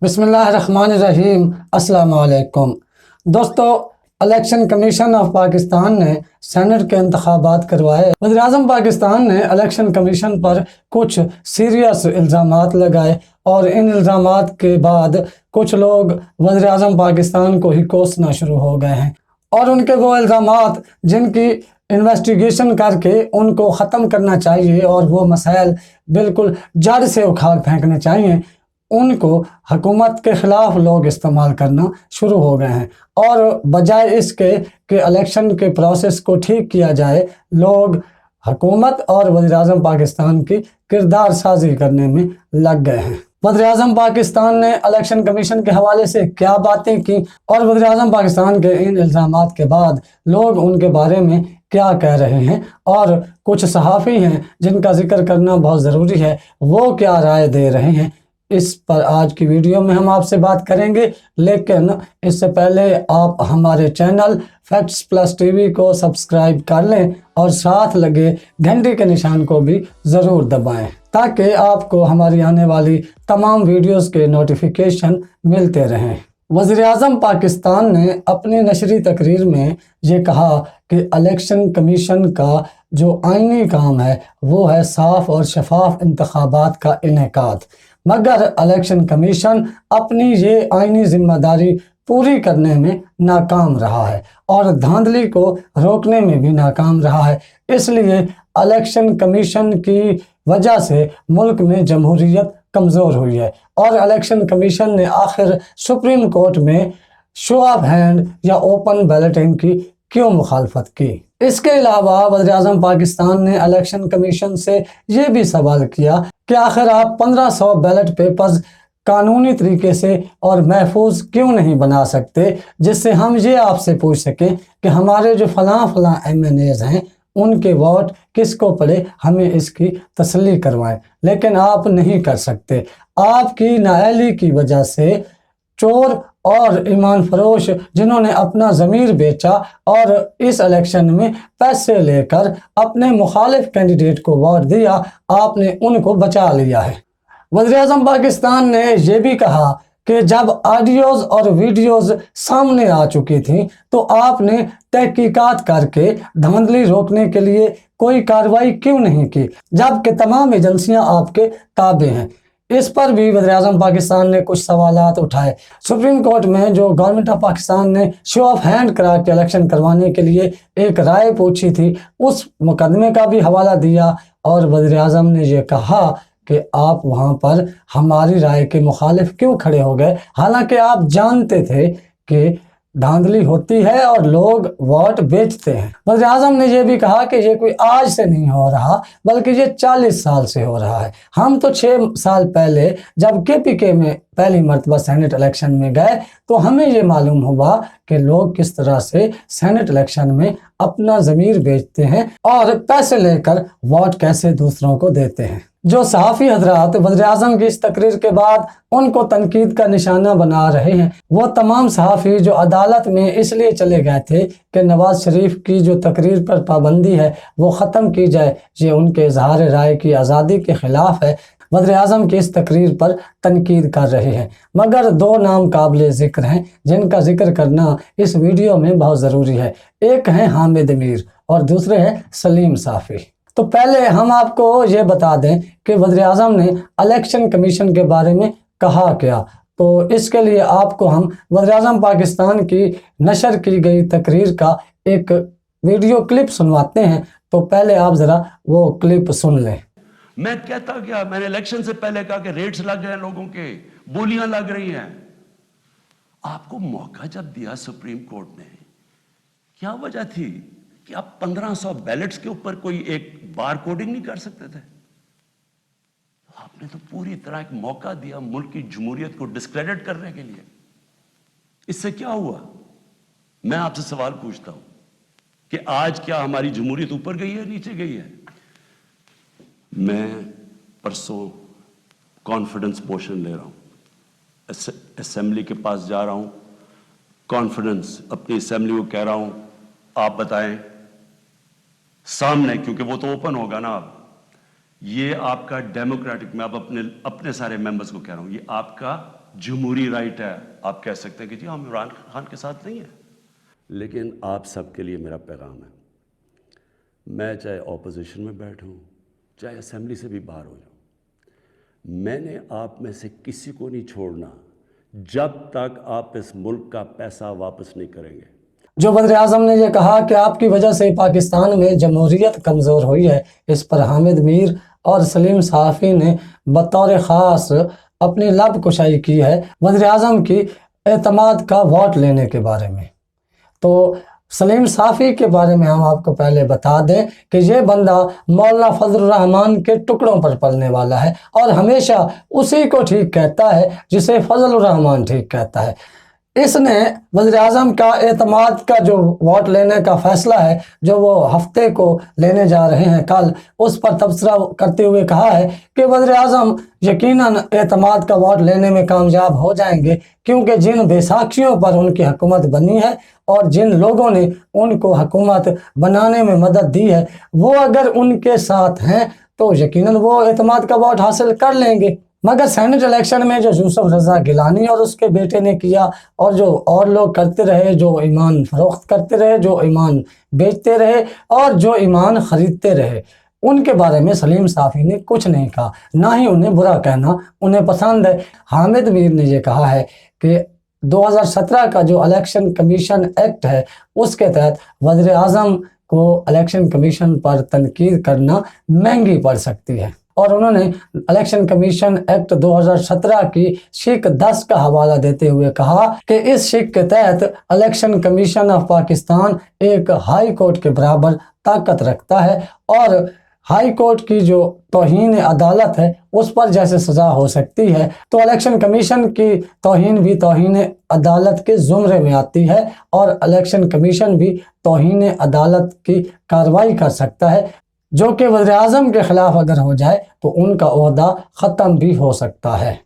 बिस्मिल्लाहिर्रहमानिर्रहीम। अस्सलाम वालेकुम दोस्तों, इलेक्शन कमीशन ऑफ पाकिस्तान ने सेनेट के इंतखाबात करवाए। वज़ीर आज़म पाकिस्तान ने इलेक्शन कमीशन पर कुछ सीरियस इल्ज़ामात लगाए और इन इल्ज़ामात के बाद कुछ लोग वज़ीर आज़म पाकिस्तान को ही कोसना शुरू हो गए हैं और उनके वो इल्ज़ामात जिनकी इन्वेस्टिगेशन करके उनको ख़त्म करना चाहिए और वो मसाइल बिल्कुल जड़ से उखाड़ फेंकने चाहिए, उनको हुकूमत के ख़िलाफ़ लोग इस्तेमाल करना शुरू हो गए हैं। और बजाय इसके कि इलेक्शन के प्रोसेस को ठीक किया जाए, लोग हुकूमत और वज़ीर आज़म पाकिस्तान की किरदार साजी करने में लग गए हैं। वज़ीर आज़म पाकिस्तान ने इलेक्शन कमीशन के हवाले से क्या बातें की और वज़ीर आज़म पाकिस्तान के इन इल्ज़ामात के बाद लोग उनके बारे में क्या कह रहे हैं और कुछ सहाफ़ी हैं जिनका जिक्र करना बहुत ज़रूरी है, वो क्या राय दे रहे हैं, इस पर आज की वीडियो में हम आपसे बात करेंगे। लेकिन इससे पहले आप हमारे चैनल फैक्ट्स प्लस टीवी को सब्सक्राइब कर लें और साथ लगे घंटे के निशान को भी ज़रूर दबाएं ताकि आपको हमारी आने वाली तमाम वीडियोस के नोटिफिकेशन मिलते रहें। वज़ीर आज़म पाकिस्तान ने अपनी नशरी तकरीर में ये कहा कि इलेक्शन कमीशन का जो आईनी काम है वो है साफ़ और शफाफ इंतखाबात का इनेकाद, मगर इलेक्शन कमीशन अपनी ये आईनी जिम्मेदारी पूरी करने में नाकाम रहा है और धांधली को रोकने में भी नाकाम रहा है। इसलिए इलेक्शन कमीशन की वजह से मुल्क में जमहूरियत कमज़ोर हुई है और इलेक्शन कमीशन ने आखिर सुप्रीम कोर्ट में शो ऑफ हैंड या ओपन बैलेटिंग की क्यों मुखालफत की। इसके अलावा वज़ीर आज़म पाकिस्तान ने इलेक्शन कमीशन से ये भी सवाल किया कि आखिर आप 1500 बैलेट पेपर्स कानूनी तरीके से और महफूज क्यों नहीं बना सकते, जिससे हम ये आपसे पूछ सकें कि हमारे जो फलां MNAs हैं उनके वोट किसको पड़े, हमें इसकी तसल्ली करवाएं। लेकिन आप नहीं कर सकते। आपकी नाअहली की वजह से चोर और ईमान फरोश जिन्होंने अपना ज़मीर बेचा और इस इलेक्शन में पैसे लेकर अपने मुखालिफ कैंडिडेट को वोट दिया, आपने उनको बचा लिया है। वज़ीर आज़म पाकिस्तान ने यह भी कहा कि जब ऑडियोज़ और वीडियोज़ सामने आ चुकी थी तो आपने तहकीकात करके धांधली रोकने के लिए कोई कार्रवाई क्यों नहीं की, जबकि तमाम एजेंसियां आपके ताबे हैं। इस पर भी वज़ीर आज़म पाकिस्तान ने कुछ सवालात उठाए। सुप्रीम कोर्ट में जो गवर्नमेंट ऑफ पाकिस्तान ने शो ऑफ हैंड करा के इलेक्शन करवाने के लिए एक राय पूछी थी, उस मुकदमे का भी हवाला दिया और वज़ीर आज़म ने ये कहा कि आप वहाँ पर हमारी राय के मुखालिफ क्यों खड़े हो गए, हालांकि आप जानते थे कि धांधली होती है और लोग वोट बेचते हैं। वज़ीर आज़म ने यह भी कहा कि ये कोई आज से नहीं हो रहा बल्कि ये 40 साल से हो रहा है। हम तो 6 साल पहले जब KPK में पहली मरतबा सेनेट इलेक्शन में गए तो हमें ये मालूम हुआ कि लोग किस तरह से सेनेट इलेक्शन में अपना ज़मीर बेचते हैं और पैसे लेकर वोट कैसे दूसरों को देते हैं। जो सहाफ़ी हजरात वज़ीर आज़म की इस तकरीर के बाद उनको तनकीद का निशाना बना रहे हैं, वो तमाम सहाफ़ी जो अदालत में इसलिए चले गए थे कि नवाज शरीफ की जो तकरीर पर पाबंदी है वो ख़त्म की जाए, ये उनके इजहार राय की आज़ादी के ख़िलाफ़ है, वज़ीर आज़म की इस तकरीर पर तनकीद कर रहे हैं। मगर दो नाम काबिल ज़िक्र हैं जिनका जिक्र करना इस वीडियो में बहुत ज़रूरी है। एक हैं हामिद मीर और दूसरे हैं सलीम साफ़ी। तो पहले हम आपको ये बता दें कि वज़ीर आज़म ने इलेक्शन कमीशन के बारे में कहा क्या, तो इसके लिए आपको हम वज़ीर आज़म पाकिस्तान की नशर की गई तकरीर का एक वीडियो क्लिप सुनवाते हैं। तो पहले आप ज़रा वो क्लिप सुन लें। मैं कहता क्या, मैंने इलेक्शन से पहले कहा कि रेट्स लग रहे हैं, लोगों के बोलियां लग रही हैं। आपको मौका जब दिया सुप्रीम कोर्ट ने, क्या वजह थी कि आप 1500 बैलेट्स के ऊपर कोई एक बार कोडिंग नहीं कर सकते थे? आपने तो पूरी तरह एक मौका दिया मुल्क की जमहूरियत को डिस्क्रेडिट करने के लिए। इससे क्या हुआ? मैं आपसे सवाल पूछता हूं कि आज क्या हमारी जमहूरियत ऊपर गई है, नीचे गई है? मैं परसों कॉन्फिडेंस मोशन ले रहा हूं, असेंबली के पास जा रहा हूं, कॉन्फिडेंस अपनी असेंबली को कह रहा हूं आप बताएं सामने, क्योंकि वो तो ओपन होगा ना। अब ये आपका डेमोक्रेटिक, मैं अब अपने सारे मेंबर्स को कह रहा हूं, ये आपका जमहूरी राइट है, आप कह सकते हैं कि जी हम इमरान खान के साथ नहीं हैं। लेकिन आप सबके लिए मेरा पैगाम है, मैं चाहे ऑपोजिशन में बैठूं, चाहे असेंबली से भी बाहर हो जाऊं, मैंने आप में से किसी को नहीं छोड़ना जब तक आप इस मुल्क का पैसा वापस नहीं करेंगे। जो वज़ीर आज़म ने ये कहा कि आपकी वजह से पाकिस्तान में जमहूरियत कमज़ोर हुई है, इस पर हामिद मीर और सलीम साफ़ी ने बतौर ख़ास अपनी लब कुशाई की है वज़ीर आज़म की एतमाद का वोट लेने के बारे में। तो सलीम साफ़ी के बारे में हम आपको पहले बता दें कि ये बंदा मौलाना फजलुर रहमान के टुकड़ों पर पलने वाला है और हमेशा उसी को ठीक कहता है जिसे फजलुर रहमान ठीक कहता है। इसने वज़ीर आज़म का एतमाद का जो वोट लेने का फ़ैसला है, जो वो हफ्ते को लेने जा रहे हैं कल, उस पर तबसरा करते हुए कहा है कि वज़ीर आज़म यकीनन एतमाद का वोट लेने में कामयाब हो जाएंगे, क्योंकि जिन बेसाखियों पर उनकी हुकूमत बनी है और जिन लोगों ने उनको हुकूमत बनाने में मदद दी है, वो अगर उनके साथ हैं तो यकीनन वो एतमाद का वोट हासिल कर लेंगे। मगर सेनेट इलेक्शन में जो यूसुफ रज़ा गिलानी और उसके बेटे ने किया और जो और लोग करते रहे, जो ईमान फरोख्त करते रहे, जो ईमान बेचते रहे और जो ईमान ख़रीदते रहे, उनके बारे में सलीम साफ़ी ने कुछ नहीं कहा, ना ही उन्हें बुरा कहना उन्हें पसंद है। हामिद मीर ने ये कहा है कि 2017 का जो इलेक्शन कमीशन एक्ट है, उसके तहत वज़ीर आज़म को इलेक्शन कमीशन पर तनकीद करना महंगी पड़ सकती है। और उन्होंने इलेक्शन कमीशन एक्ट 2017 की शिक 10 का हवाला देते हुए कहा कि इस शिक के तहत इलेक्शन कमीशन ऑफ पाकिस्तान एक हाई कोर्ट के बराबर ताकत रखता है और हाई कोर्ट की जो तौहीन अदालत है उस पर जैसे सज़ा हो सकती है, तो इलेक्शन कमीशन की तौहीन भी तौहीन अदालत के ज़ुमरे में आती है और इलेक्शन कमीशन भी तौहीन अदालत की कार्रवाई कर सकता है, जो कि वज़ीर आज़म के ख़िलाफ़ अगर हो जाए तो उनका ओहदा ख़त्म भी हो सकता है।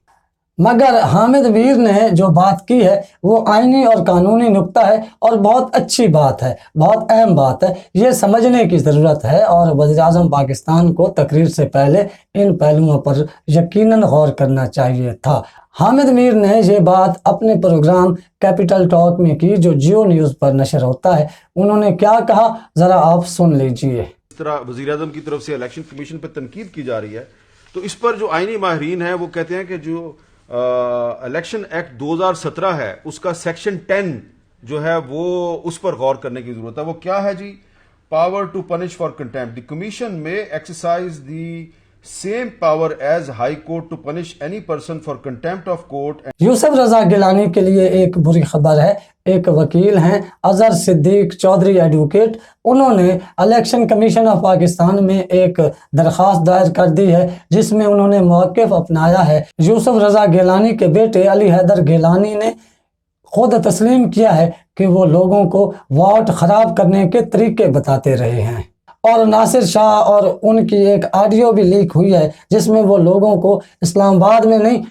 मगर हामिद मीर ने जो बात की है वो आईनी और कानूनी नुक्ता है और बहुत अच्छी बात है, बहुत अहम बात है, ये समझने की ज़रूरत है और वज़ीर आज़म पाकिस्तान को तकरीर से पहले इन पहलुओं पर यकीनन गौर करना चाहिए था। हामिद मीर ने ये बात अपने प्रोग्राम कैपिटल टॉक में की, जो जियो न्यूज़ पर नशर होता है। उन्होंने क्या कहा, ज़रा आप सुन लीजिए। इस तरह वज़ीर आज़म की तरफ से इलेक्शन कमीशन पर तनकीद की जा रही है, तो इस पर जो आईनी माहिरीन हैं वो कहते हैं कि जो इलेक्शन एक्ट 2017 है उसका सेक्शन 10 जो है वो उस पर गौर करने की जरूरत है। वो क्या है जी? Power to punish for contempt, the commission may exercise the same power as high court to punish any person for contempt of court. Yousuf Raza Gilani के लिए एक बुरी खबर है। एक वकील हैं अजहर सिद्दीक चौधरी एडवोकेट, उन्होंने इलेक्शन कमीशन ऑफ पाकिस्तान में एक दरख्वास्त दायर कर दी है जिसमें उन्होंने मौक़िफ़ अपनाया है। यूसुफ रज़ा गिलानी के बेटे अली हैदर गिलानी ने खुद तस्लीम किया है कि वो लोगों को वोट ख़राब करने के तरीके बताते रहे हैं और नासिर शाह और उनकी एक ऑडियो भी लीक हुई है जिसमें वो लोगों को इस्लामाबाद में नहीं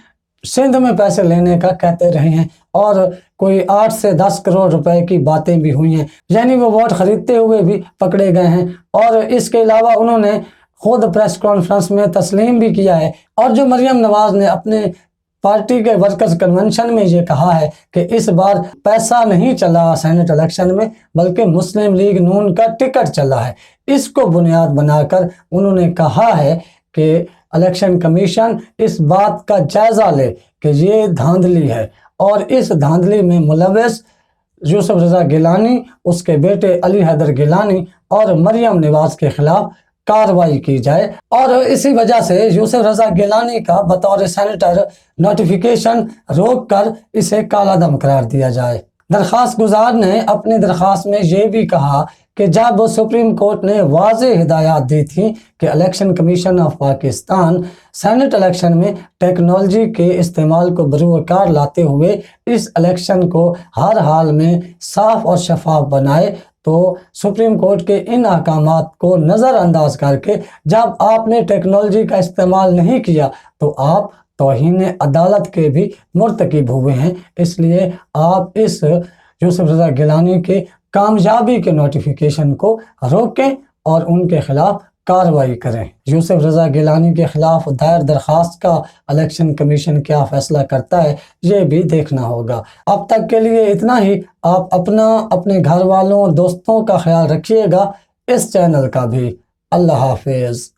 सिंध में पैसे लेने का कहते रहे हैं और कोई 8 से 10 करोड़ रुपए की बातें भी हुई हैं, यानी वो वोट खरीदते हुए भी पकड़े गए हैं। और इसके अलावा उन्होंने खुद प्रेस कॉन्फ्रेंस में तस्लीम भी किया है। और जो मरियम नवाज ने अपने पार्टी के वर्कर्स कन्वेंशन में ये कहा है कि इस बार पैसा नहीं चला सेनेट इलेक्शन में, बल्कि मुस्लिम लीग नून का टिकट चला है। इसको बुनियाद बनाकर उन्होंने कहा है कि इलेक्शन कमीशन इस बात का जायज़ा ले कि ये धांधली है और इस धांधली में मुलव्वस यूसुफ रज़ा गिलानी, उसके बेटे अली हैदर गिलानी और मरियम नवाज के खिलाफ कार्रवाई की जाए। और इसी वजह से यूसुफ रज़ा गिलानी का बतौर सेनेटर नोटिफिकेशन रोक कर इसे काला दम करार दिया जाए। दरख्वास्त गुजार ने अपनी दरख्वास्त में ये भी कहा कि जब सुप्रीम कोर्ट ने वाज़ेह हिदायत दी थी कि election commission of Pakistan senate election में टेक्नोलॉजी के इस्तेमाल को बरूकार लाते हुए इस इलेक्शन को हर हाल में साफ और शफाफ बनाए, तो सुप्रीम कोर्ट के इन अहकामात को नज़रअंदाज करके जब आपने टेक्नोलॉजी का इस्तेमाल नहीं किया तो आप तौहीन अदालत के भी मुर्तकिब हुए हैं। इसलिए आप इस यूसुफ रज़ा गिलानी के कामयाबी के नोटिफिकेशन को रोकें और उनके खिलाफ कार्रवाई करें। यूसुफ रजा गिलानी के खिलाफ दायर दरखास्त का इलेक्शन कमीशन क्या फैसला करता है ये भी देखना होगा। अब तक के लिए इतना ही। आप अपना, अपने घर वालों, दोस्तों का ख्याल रखिएगा, इस चैनल का भी। अल्लाह हाफिज।